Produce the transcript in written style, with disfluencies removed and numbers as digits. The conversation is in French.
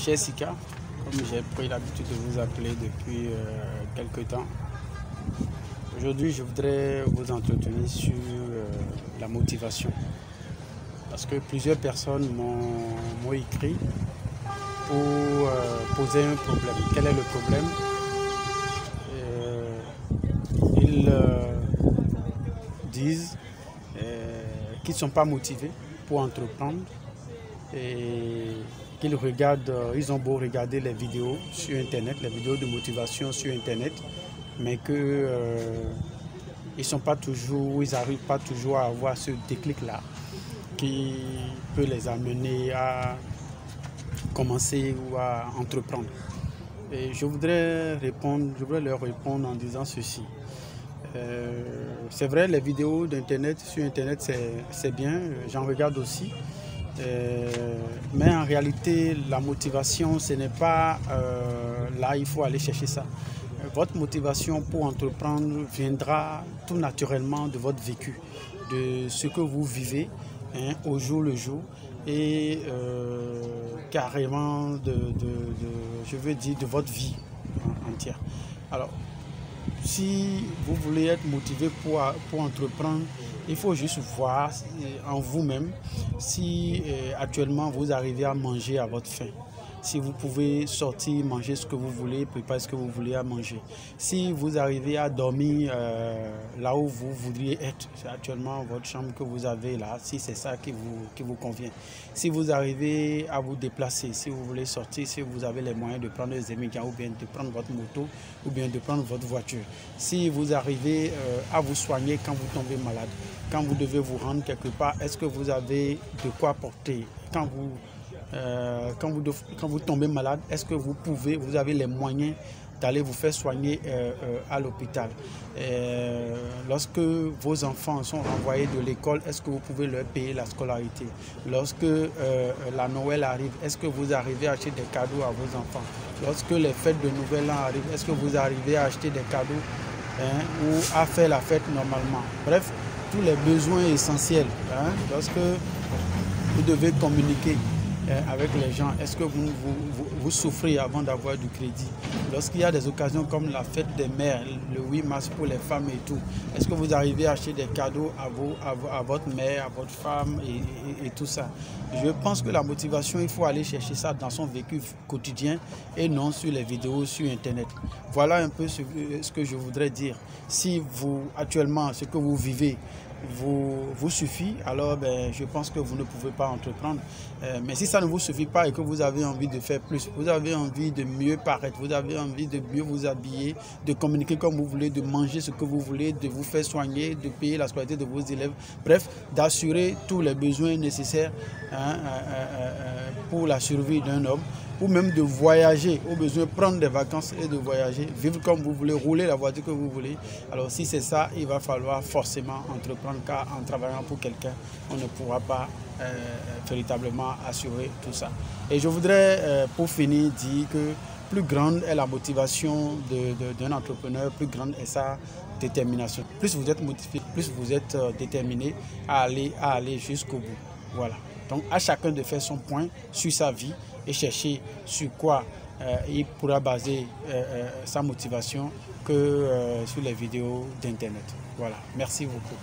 cher Sika, comme j'ai pris l'habitude de vous appeler depuis quelques temps. Aujourd'hui, je voudrais vous entretenir sur la motivation. Parce que plusieurs personnes m'ont écrit pour poser un problème. Quel est le problème? Ils disent qu'ils ne sont pas motivés pour entreprendre et qu'ils regardent, ils ont beau regarder les vidéos sur Internet, les vidéos de motivation sur Internet, mais qu'ils sont pas toujours, ils n'arrivent pas toujours à avoir ce déclic-là qui peut les amener à commencer ou à entreprendre. Et je voudrais leur répondre en disant ceci. C'est vrai, les vidéos d'Internet, sur Internet, c'est bien, j'en regarde aussi. Mais en réalité, la motivation, ce n'est pas là, il faut aller chercher ça. Votre motivation pour entreprendre viendra tout naturellement de votre vécu, de ce que vous vivez au jour le jour et carrément je veux dire, de votre vie entière. Alors, si vous voulez être motivé pour entreprendre, il faut juste voir en vous-même si actuellement vous arrivez à manger à votre faim. Si vous pouvez sortir, manger ce que vous voulez, préparer ce que vous voulez à manger. Si vous arrivez à dormir là où vous voudriez être, c'est actuellement votre chambre que vous avez là, si c'est ça qui vous convient. Si vous arrivez à vous déplacer, si vous voulez sortir, si vous avez les moyens de prendre les émigrants ou bien de prendre votre moto ou bien de prendre votre voiture. Si vous arrivez à vous soigner quand vous tombez malade, quand vous devez vous rendre quelque part, est-ce que vous avez de quoi porter quand vous tombez malade, est-ce que vous avez les moyens d'aller vous faire soigner à l'hôpital? Lorsque vos enfants sont renvoyés de l'école, est-ce que vous pouvez leur payer la scolarité? Lorsque la Noël arrive, est-ce que vous arrivez à acheter des cadeaux à vos enfants? Lorsque les fêtes de Nouvel An arrivent, est-ce que vous arrivez à acheter des cadeaux ou à faire la fête normalement? Bref, tous les besoins essentiels. Lorsque vous devez communiquer avec les gens, est-ce que vous souffrez avant d'avoir du crédit? Lorsqu'il y a des occasions comme la fête des mères, le 8 mars pour les femmes et tout, est-ce que vous arrivez à acheter des cadeaux à votre mère, à votre femme et tout ça? Je pense que la motivation, il faut aller chercher ça dans son vécu quotidien et non sur les vidéos sur Internet. Voilà un peu ce que je voudrais dire. Si actuellement, ce que vous vivez vous suffit, alors je pense que vous ne pouvez pas entreprendre. Mais si ça ne vous suffit pas et que vous avez envie de faire plus, vous avez envie de mieux paraître, vous avez envie de mieux vous habiller, de communiquer comme vous voulez, de manger ce que vous voulez, de vous faire soigner, de payer la scolarité de vos élèves, bref, d'assurer tous les besoins nécessaires pour la survie d'un homme, ou même de voyager, au besoin de prendre des vacances et de voyager, vivre comme vous voulez, rouler la voiture que vous voulez. Alors si c'est ça, il va falloir forcément entreprendre, car en travaillant pour quelqu'un, on ne pourra pas véritablement assurer tout ça. Et je voudrais, pour finir, dire que plus grande est la motivation d'un entrepreneur, plus grande est sa détermination. Plus vous êtes motivé, plus vous êtes déterminé à aller jusqu'au bout. Voilà. Donc à chacun de faire son point sur sa vie et chercher sur quoi il pourra baser sa motivation que sur les vidéos d'Internet. Voilà. Merci beaucoup.